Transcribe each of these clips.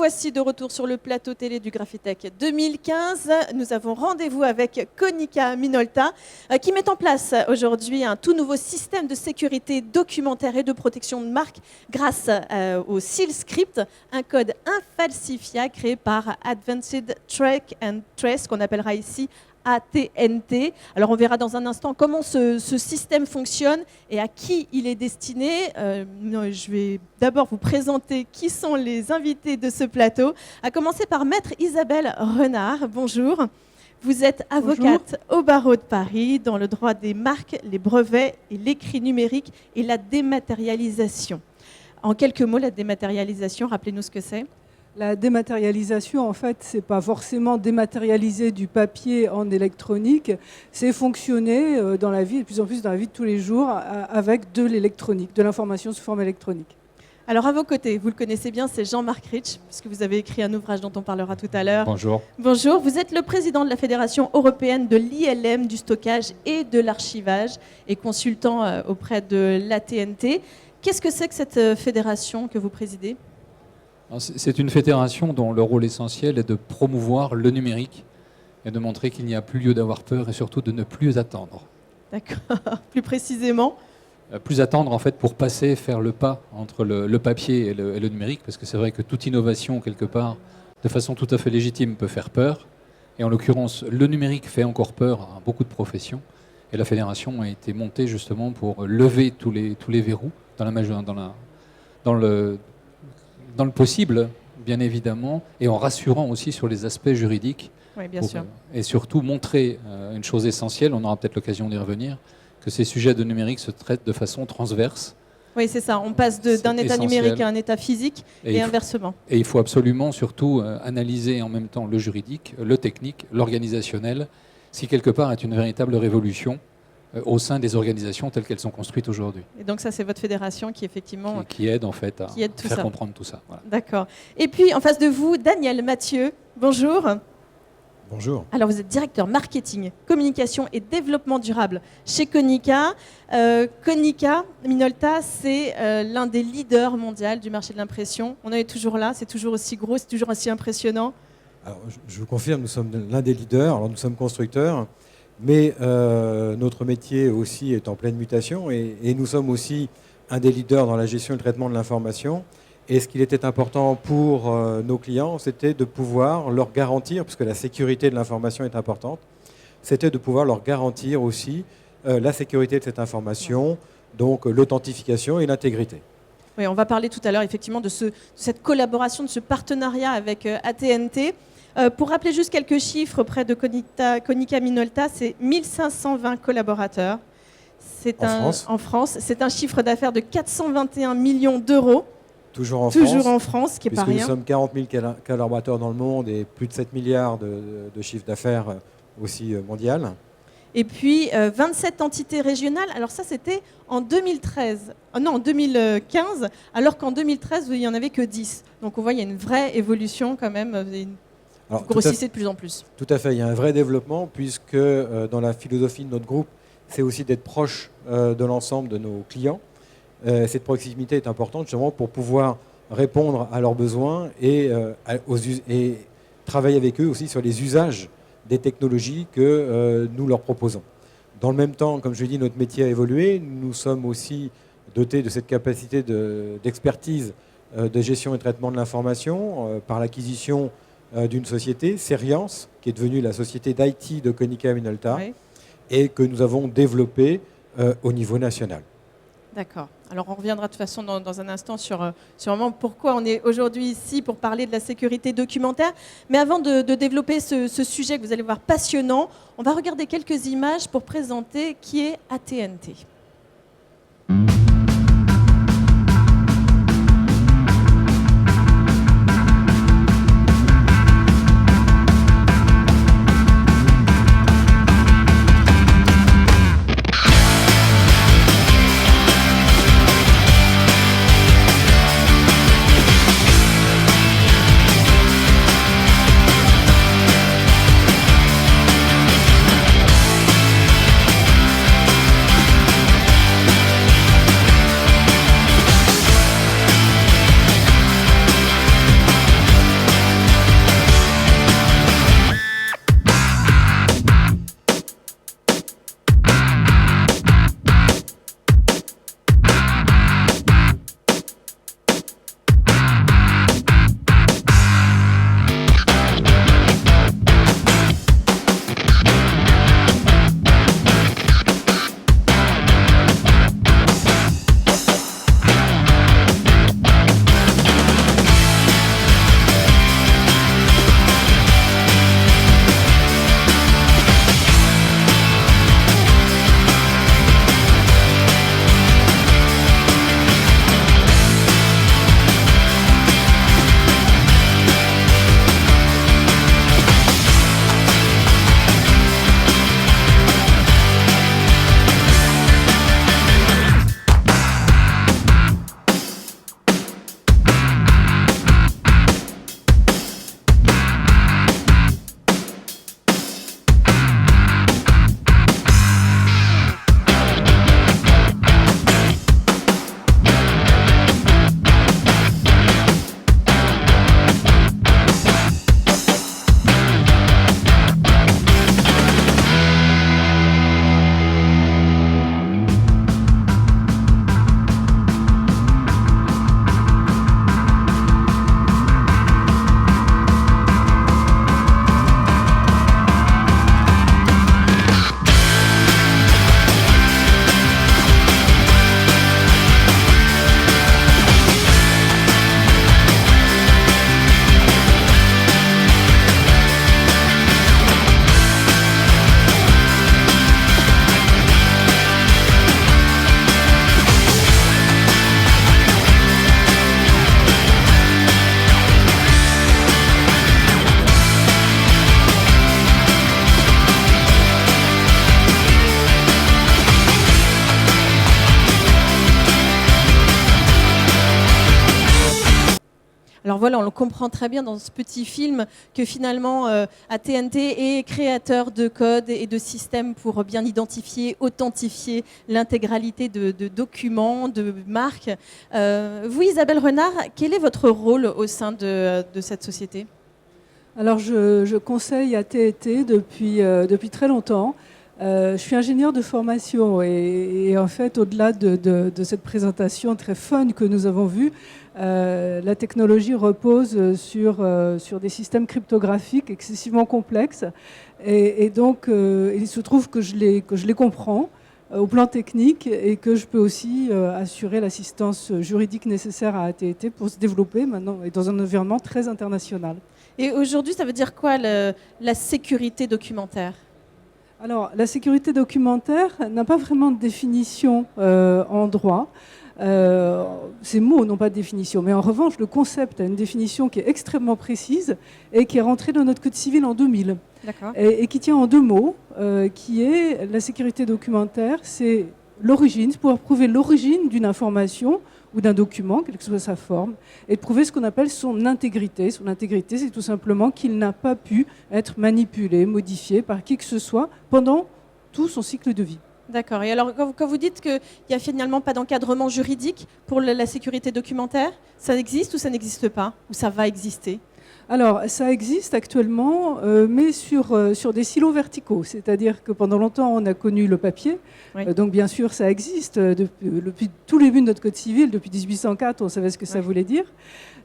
voici de retour sur le plateau télé du Graphitech 2015. Nous avons rendez-vous avec Konica Minolta qui met en place aujourd'hui un tout nouveau système de sécurité documentaire et de protection de marque grâce au Seal Script, un code infalsifiable créé par Advanced Track and Trace, qu'on appellera ici ATNT. Alors on verra dans un instant comment ce système fonctionne et à qui il est destiné. Je vais d'abord vous présenter qui sont les invités de ce plateau, à commencer par Maître Isabelle Renard. Bonjour. Vous êtes avocate au barreau de Paris dans le droit des marques, les brevets et l'écrit numérique et la dématérialisation. En quelques mots, la dématérialisation, rappelez-nous ce que c'est. La dématérialisation, en fait, c'est pas forcément dématérialiser du papier en électronique, c'est fonctionner dans la vie, de plus en plus dans la vie de tous les jours, avec de l'électronique, de l'information sous forme électronique. Alors à vos côtés, vous le connaissez bien, c'est Jean-Marc Rich, puisque vous avez écrit un ouvrage dont on parlera tout à l'heure. Bonjour. Bonjour, vous êtes le président de la Fédération européenne de l'ILM, du stockage et de l'archivage, et consultant auprès de l'ATNT. Qu'est-ce que c'est que cette fédération que vous présidez ? C'est une fédération dont le rôle essentiel est de promouvoir le numérique et de montrer qu'il n'y a plus lieu d'avoir peur et surtout de ne plus attendre. D'accord. Plus précisément ? Plus attendre en fait pour passer, faire le pas entre le papier et le numérique, parce que c'est vrai que toute innovation quelque part, de façon tout à fait légitime, peut faire peur. Et en l'occurrence, le numérique fait encore peur à beaucoup de professions. Et la fédération a été montée justement pour lever tous les verrous dans le possible, bien évidemment, et en rassurant aussi sur les aspects juridiques. Oui, bien sûr. Et surtout montrer une chose essentielle, on aura peut-être l'occasion d'y revenir, que ces sujets de numérique se traitent de façon transverse. Oui, c'est ça. On passe d'un état numérique à un état physique et inversement. Et il faut absolument surtout analyser en même temps le juridique, le technique, l'organisationnel, ce qui quelque part est une véritable révolution au sein des organisations telles qu'elles sont construites aujourd'hui. Et donc ça, c'est votre fédération qui effectivement... Qui aide en fait à faire comprendre tout ça. Voilà. D'accord. Et puis en face de vous, Daniel Mathieu. Bonjour. Bonjour. Alors vous êtes directeur marketing, communication et développement durable chez Konica. Konica Minolta, c'est l'un des leaders mondiaux du marché de l'impression. On est toujours là, c'est toujours aussi gros, c'est toujours aussi impressionnant. Alors, je vous confirme, nous sommes l'un des leaders. Alors, nous sommes constructeurs, mais notre métier aussi est en pleine mutation et nous sommes aussi un des leaders dans la gestion et le traitement de l'information. Et ce qu'il était important pour nos clients, c'était de pouvoir leur garantir, puisque la sécurité de l'information est importante, c'était de pouvoir leur garantir aussi la sécurité de cette information, donc l'authentification et l'intégrité. Oui, on va parler tout à l'heure effectivement de cette collaboration, de ce partenariat avec AT&T. Pour rappeler juste quelques chiffres près de Konica Minolta, c'est 1520 collaborateurs. En France. C'est un chiffre d'affaires de 421 millions d'euros. Toujours en France, ce qui n'est pas rien. Nous sommes 40 000 collaborateurs dans le monde et plus de 7 milliards de chiffre d'affaires aussi mondial. Et puis 27 entités régionales. Alors ça, c'était en 2013. En 2015, alors qu'en 2013, il n'y en avait que 10. Donc on voit, il y a une vraie évolution quand même. Vous grossissez de plus en plus. Tout à fait. Il y a un vrai développement puisque dans la philosophie de notre groupe, c'est aussi d'être proche de l'ensemble de nos clients. Cette proximité est importante justement pour pouvoir répondre à leurs besoins et travailler avec eux aussi sur les usages des technologies que nous leur proposons. Dans le même temps, comme je l'ai dit, notre métier a évolué. Nous sommes aussi dotés de cette capacité d'expertise de gestion et traitement de l'information par l'acquisition d'une société, Serience, qui est devenue la société d'IT de Konica Minolta, oui, et que nous avons développée au niveau national. D'accord. Alors on reviendra de toute façon dans un instant sur vraiment pourquoi on est aujourd'hui ici pour parler de la sécurité documentaire. Mais avant de développer ce sujet que vous allez voir passionnant, on va regarder quelques images pour présenter qui est AT&T. Alors voilà, on le comprend très bien dans ce petit film que finalement AT&T est créateur de codes et de systèmes pour bien identifier, authentifier l'intégralité de documents, de marques. Vous, Isabelle Renard, quel est votre rôle au sein de cette société ? Alors, je conseille AT&T depuis très longtemps. Je suis ingénieure de formation et en fait, au-delà de cette présentation très fun que nous avons vue, la technologie repose sur des systèmes cryptographiques excessivement complexes. Et donc, il se trouve que je les comprends au plan technique et que je peux aussi assurer l'assistance juridique nécessaire à AT&T pour se développer maintenant et dans un environnement très international. Et aujourd'hui, ça veut dire quoi la sécurité documentaire ? Alors, la sécurité documentaire n'a pas vraiment de définition en droit. Ces mots n'ont pas de définition, mais en revanche, le concept a une définition qui est extrêmement précise et qui est rentrée dans notre Code civil en 2000. D'accord. Et qui tient en 2 mots, qui est la sécurité documentaire, c'est l'origine, c'est pouvoir prouver l'origine d'une information ou d'un document, quelle que soit sa forme, et de prouver ce qu'on appelle son intégrité. Son intégrité, c'est tout simplement qu'il n'a pas pu être manipulé, modifié par qui que ce soit pendant tout son cycle de vie. D'accord. Et alors, quand vous dites qu'il n'y a finalement pas d'encadrement juridique pour la sécurité documentaire, ça existe ou ça n'existe pas ? Ou ça va exister ? Alors, ça existe actuellement, mais sur des silos verticaux. C'est-à-dire que pendant longtemps, on a connu le papier. Oui. Donc, bien sûr, ça existe. Depuis tout le début de notre Code civil, depuis 1804, on savait ce que ça voulait dire.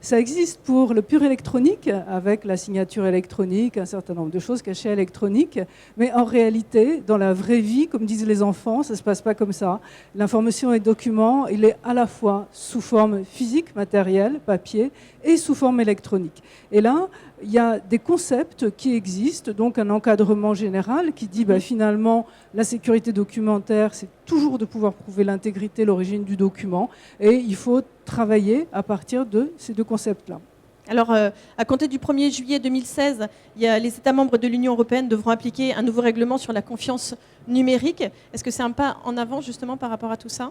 Ça existe pour le pur électronique, avec la signature électronique, un certain nombre de choses, cachées électroniques. Mais en réalité, dans la vraie vie, comme disent les enfants, ça ne se passe pas comme ça. L'information et le document, il est à la fois sous forme physique, matérielle, papier, et sous forme électronique. Et là, il y a des concepts qui existent, donc un encadrement général qui dit finalement la sécurité documentaire, c'est toujours de pouvoir prouver l'intégrité, l'origine du document, et il faut travailler à partir de ces 2 concepts-là. Alors, à compter du 1er juillet 2016, les États membres de l'Union européenne devront appliquer un nouveau règlement sur la confiance numérique. Est-ce que c'est un pas en avant justement par rapport à tout ça ?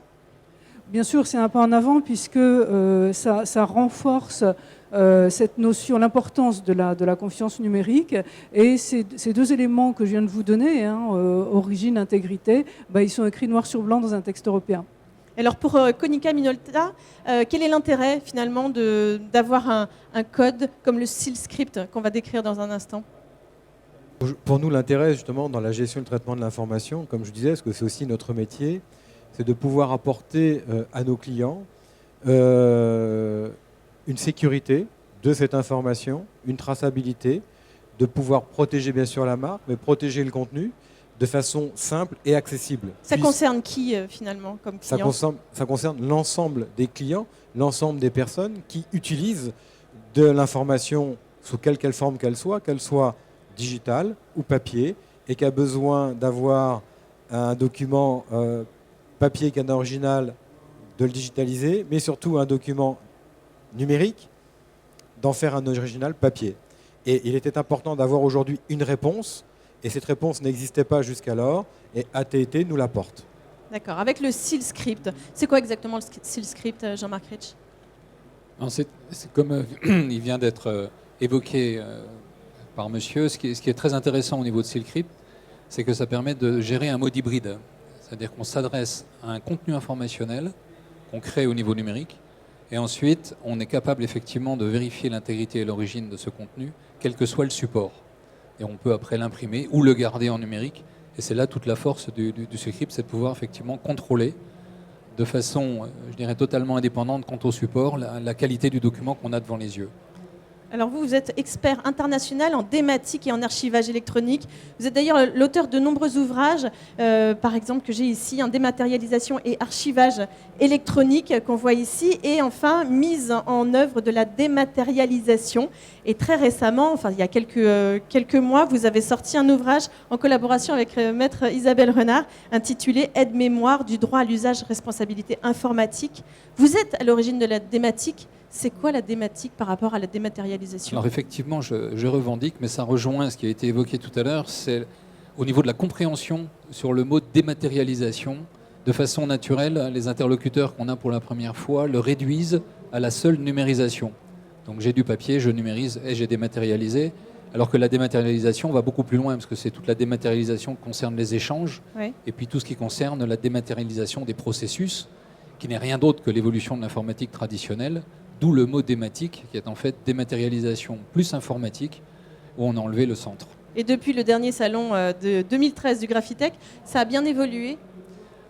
Bien sûr, c'est un pas en avant puisque ça renforce cette notion, l'importance de la confiance numérique. Et ces 2 éléments que je viens de vous donner, origine, intégrité, ils sont écrits noir sur blanc dans un texte européen. Alors pour Konica Minolta, quel est l'intérêt finalement d'avoir un code comme le seal script qu'on va décrire dans un instant ? Pour nous, l'intérêt justement dans la gestion et le traitement de l'information, comme je disais, parce que c'est aussi notre métier, c'est de pouvoir apporter à nos clients une sécurité de cette information, une traçabilité, de pouvoir protéger bien sûr la marque, mais protéger le contenu de façon simple et accessible. Ça concerne qui finalement comme client ? Ça concerne l'ensemble des clients, l'ensemble des personnes qui utilisent de l'information sous quelle forme qu'elle soit digitale ou papier, et qui a besoin d'avoir un document papier qui est un original, de le digitaliser, mais surtout un document numérique, d'en faire un original papier. Et il était important d'avoir aujourd'hui une réponse, et cette réponse n'existait pas jusqu'alors, et AT&T nous l'apporte. D'accord. Avec le seal script, c'est quoi exactement le seal script, Jean-Marc Rich ? C'est comme il vient d'être évoqué par monsieur, ce qui est très intéressant au niveau de seal script, c'est que ça permet de gérer un mode hybride. C'est-à-dire qu'on s'adresse à un contenu informationnel qu'on crée au niveau numérique, et ensuite on est capable effectivement de vérifier l'intégrité et l'origine de ce contenu, quel que soit le support. Et on peut après l'imprimer ou le garder en numérique. Et c'est là toute la force du script, c'est de pouvoir effectivement contrôler de façon, je dirais, totalement indépendante quant au support, la qualité du document qu'on a devant les yeux. Alors vous êtes expert international en dématique et en archivage électronique. Vous êtes d'ailleurs l'auteur de nombreux ouvrages, par exemple que j'ai ici, en dématérialisation et archivage électronique qu'on voit ici, et enfin mise en œuvre de la dématérialisation. Et très récemment, enfin il y a quelques mois, vous avez sorti un ouvrage en collaboration avec maître Isabelle Renard, intitulé « Aide-mémoire du droit à l'usage responsabilité informatique ». Vous êtes à l'origine de la dématique. C'est quoi la dématique par rapport à la dématérialisation ? Alors effectivement, je revendique, mais ça rejoint ce qui a été évoqué tout à l'heure, c'est au niveau de la compréhension sur le mot dématérialisation. De façon naturelle, les interlocuteurs qu'on a pour la première fois le réduisent à la seule numérisation. Donc j'ai du papier, je numérise et j'ai dématérialisé. Alors que la dématérialisation va beaucoup plus loin, parce que c'est toute la dématérialisation qui concerne les échanges, Oui. et puis tout ce qui concerne la dématérialisation des processus, qui n'est rien d'autre que l'évolution de l'informatique traditionnelle, d'où le mot dématique, qui est en fait dématérialisation plus informatique, où on a enlevé le centre. Et depuis le dernier salon de 2013 du Graphitech, ça a bien évolué.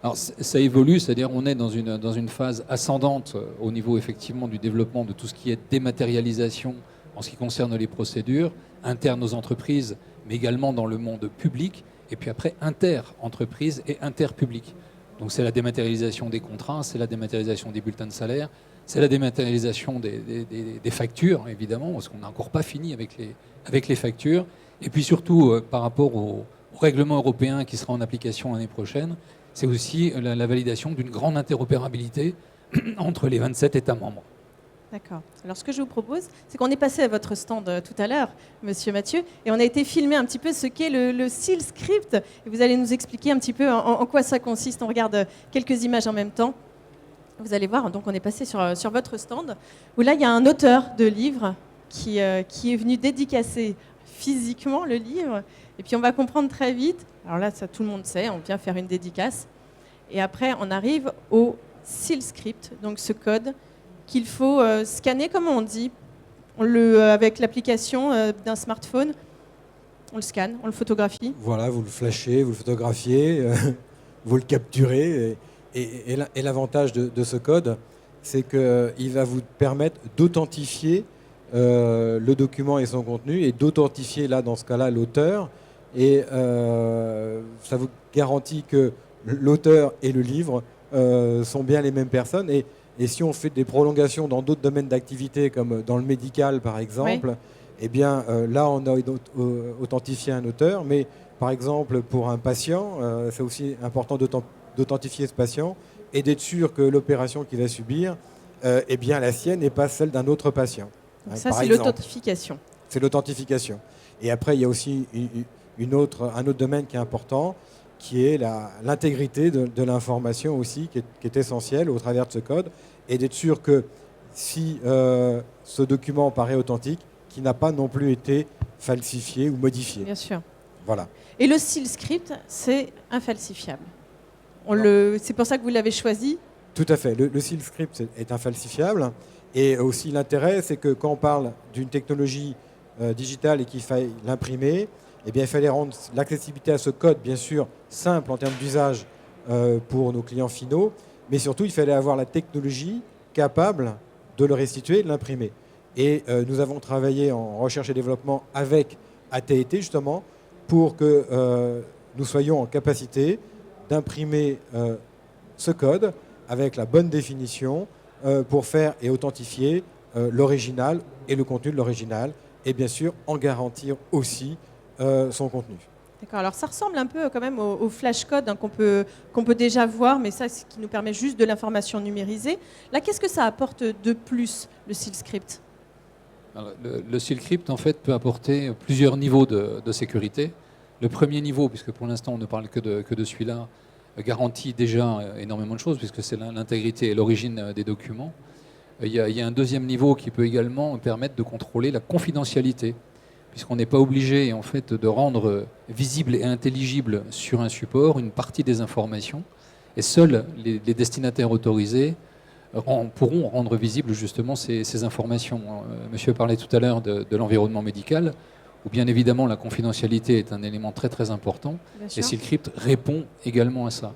Alors ça évolue, c'est-à-dire on est dans une phase ascendante au niveau effectivement du développement de tout ce qui est dématérialisation en ce qui concerne les procédures, internes aux entreprises, mais également dans le monde public, et puis après inter-entreprises et inter-public. Donc c'est la dématérialisation des contrats, c'est la dématérialisation des bulletins de salaire, c'est la dématérialisation des factures, évidemment, parce qu'on n'a encore pas fini avec les factures, et puis surtout par rapport au règlement européen qui sera en application l'année prochaine, c'est aussi la validation d'une grande interopérabilité entre les 27 États membres. D'accord. Alors ce que je vous propose, c'est qu'on est passé à votre stand tout à l'heure, Monsieur Mathieu, et on a été filmer un petit peu ce qu'est le Seal Script. Et vous allez nous expliquer un petit peu en quoi ça consiste. On regarde quelques images en même temps. Vous allez voir, donc on est passé sur votre stand, où là il y a un auteur de livre qui est venu dédicacer physiquement le livre. Et puis on va comprendre très vite. Alors là, ça tout le monde sait, on vient faire une dédicace. Et après, on arrive au Seal Script, donc ce code qu'il faut scanner, comme on dit, avec l'application d'un smartphone. On le scanne, on le photographie. Voilà, vous le flashez, vous le photographiez, vous le capturez. Et l'avantage de ce code, c'est qu'il va vous permettre d'authentifier le document et son contenu, et d'authentifier, là, dans ce cas-là, l'auteur. Et ça vous garantit que l'auteur et le livre sont bien les mêmes personnes. Et si on fait des prolongations dans d'autres domaines d'activité, comme dans le médical par exemple, eh bien là on a authentifié un auteur. Mais par exemple pour un patient, c'est aussi important d'authentifier ce patient et d'être sûr que l'opération qu'il va subir, eh bien la sienne n'est pas celle d'un autre patient. Donc ça c'est l'authentification. C'est l'authentification. Et après il y a aussi un autre domaine qui est important, qui est l'intégrité de l'information aussi, qui est essentielle au travers de ce code, et d'être sûr que si ce document paraît authentique, qu'il n'a pas non plus été falsifié ou modifié. Bien sûr. Voilà. Et le Seal Script, c'est infalsifiable. C'est pour ça que vous l'avez choisi. Tout à fait. Le Seal Script est infalsifiable. Et aussi l'intérêt, c'est que quand on parle d'une technologie digitale et qu'il faille l'imprimer, eh bien, il fallait rendre l'accessibilité à ce code, bien sûr, simple en termes d'usage pour nos clients finaux, mais surtout, il fallait avoir la technologie capable de le restituer et de l'imprimer. Et nous avons travaillé en recherche et développement avec AT&T, justement, pour que nous soyons en capacité d'imprimer ce code avec la bonne définition pour faire et authentifier l'original et le contenu de l'original, et bien sûr, en garantir aussi son contenu. D'accord, alors ça ressemble un peu quand même au flashcode qu'on peut déjà voir, mais ça, c'est ce qui nous permet juste de l'information numérisée. Là, qu'est-ce que ça apporte de plus, le Seal Script ? Alors, le Seal Script, en fait, peut apporter plusieurs niveaux de sécurité. Le premier niveau, puisque pour l'instant, on ne parle que de celui-là, garantit déjà énormément de choses, puisque c'est l'intégrité et l'origine des documents. Il y a un deuxième niveau qui peut également permettre de contrôler la confidentialité, puisqu'on n'est pas obligé en fait, de rendre visible et intelligible sur un support une partie des informations, et seuls les destinataires autorisés pourront rendre visibles justement ces informations. Monsieur parlait tout à l'heure de l'environnement médical, où bien évidemment la confidentialité est un élément très très important, et Seal Script répond également à ça.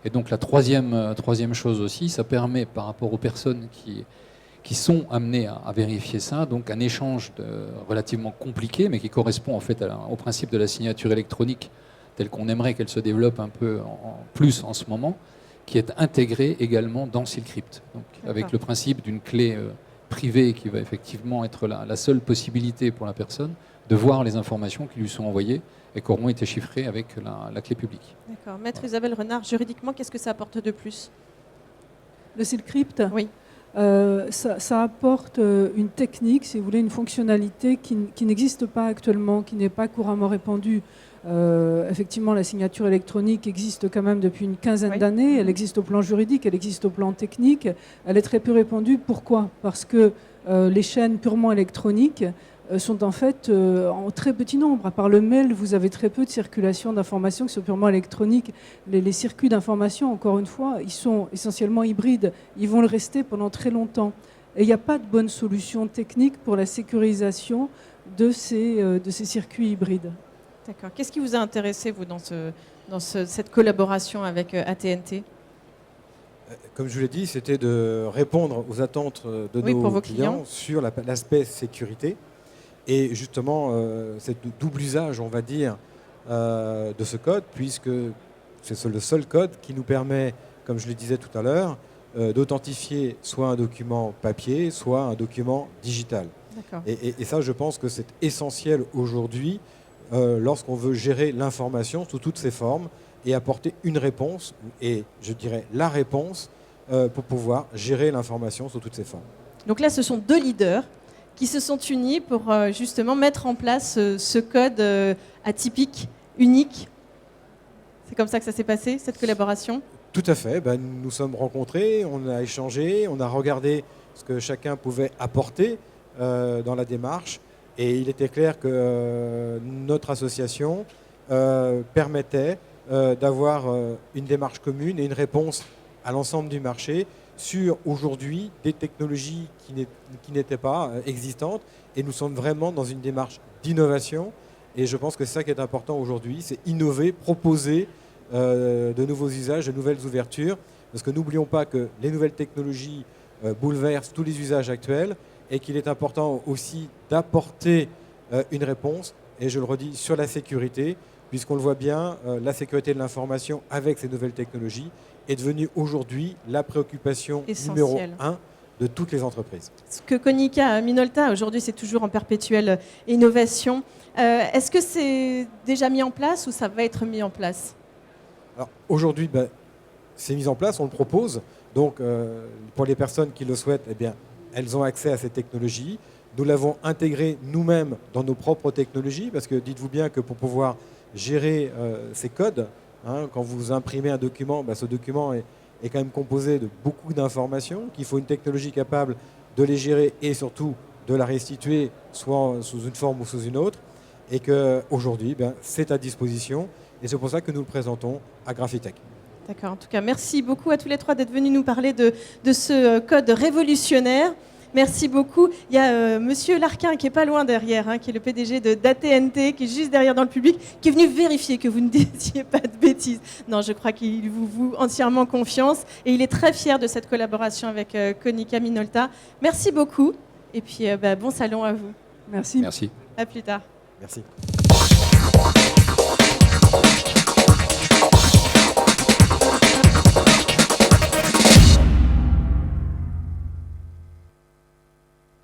Et donc la troisième chose aussi, ça permet par rapport aux personnes qui sont amenés à vérifier ça, donc un échange relativement compliqué, mais qui correspond en fait au principe de la signature électronique telle qu'on aimerait qu'elle se développe un peu plus en ce moment, qui est intégré également dans Seal Script, donc avec le principe d'une clé privée qui va effectivement être la seule possibilité pour la personne de voir les informations qui lui sont envoyées et qui auront été chiffrées avec la clé publique. D'accord. Maître Isabelle Renard, juridiquement, qu'est-ce que ça apporte de plus ? Le Seal Script ? Oui. Ça apporte une technique, si vous voulez, une fonctionnalité qui n'existe pas actuellement, qui n'est pas couramment répandue Effectivement, la signature électronique existe quand même depuis une quinzaine Oui. d'années. Elle existe au plan juridique, elle existe au plan technique. Elle est très peu répandue. Pourquoi ? Parce que les chaînes purement électroniques sont en fait en très petit nombre. À part le mail, vous avez très peu de circulation d'informations qui sont purement électroniques. Les circuits d'information, encore une fois, ils sont essentiellement hybrides. Ils vont le rester pendant très longtemps. Et il n'y a pas de bonne solution technique pour la sécurisation de ces circuits hybrides. D'accord. Qu'est-ce qui vous a intéressé, vous, dans cette collaboration avec AT&T ? Comme je vous l'ai dit, c'était de répondre aux attentes de Oui, pour nos vos clients clients. sur l'aspect sécurité. Et justement, cette double usage, on va dire, de ce code, puisque c'est le seul code qui nous permet, comme je le disais tout à l'heure, d'authentifier soit un document papier, soit un document digital. D'accord. Et ça, je pense que c'est essentiel aujourd'hui lorsqu'on veut gérer l'information sous toutes ses formes et apporter une réponse, et je dirais la réponse, pour pouvoir gérer l'information sous toutes ses formes. Donc là, ce sont deux leaders qui se sont unis pour justement mettre en place ce code atypique, unique. C'est comme ça que ça s'est passé, cette collaboration ? Tout à fait. Ben, nous nous sommes rencontrés, on a échangé, on a regardé ce que chacun pouvait apporter dans la démarche. Et il était clair que notre association permettait d'avoir une démarche commune et une réponse à l'ensemble du marché sur aujourd'hui des technologies qui n'étaient pas existantes. Et nous sommes vraiment dans une démarche d'innovation. Et je pense que c'est ça qui est important aujourd'hui, c'est innover, proposer de nouveaux usages, de nouvelles ouvertures. Parce que n'oublions pas que les nouvelles technologies bouleversent tous les usages actuels et qu'il est important aussi d'apporter une réponse, et je le redis, sur la sécurité, puisqu'on le voit bien, la sécurité de l'information avec ces nouvelles technologies est devenue aujourd'hui la préoccupation numéro 1 de toutes les entreprises. Ce que Konica Minolta, aujourd'hui, c'est toujours en perpétuelle innovation. Est-ce que c'est déjà mis en place ou ça va être mis en place ? Alors aujourd'hui, c'est mis en place, on le propose. Donc pour les personnes qui le souhaitent, eh bien, elles ont accès à ces technologies. Nous l'avons intégré nous-mêmes dans nos propres technologies, parce que dites-vous bien que pour pouvoir gérer ces codes, quand vous imprimez un document, ce document est quand même composé de beaucoup d'informations, qu'il faut une technologie capable de les gérer et surtout de la restituer, soit sous une forme ou sous une autre, et qu'aujourd'hui, c'est à disposition, et c'est pour ça que nous le présentons à Graphitech. D'accord. En tout cas, merci beaucoup à tous les trois d'être venus nous parler de ce code révolutionnaire. Merci beaucoup. Il y a Monsieur Larquin qui est pas loin derrière, qui est le PDG d'AT&T, qui est juste derrière dans le public, qui est venu vérifier que vous ne disiez pas de bêtises. Non, je crois qu'il vous voue entièrement confiance et il est très fier de cette collaboration avec Konica Minolta. Merci beaucoup et puis bon salon à vous. Merci. Merci. À plus tard. Merci.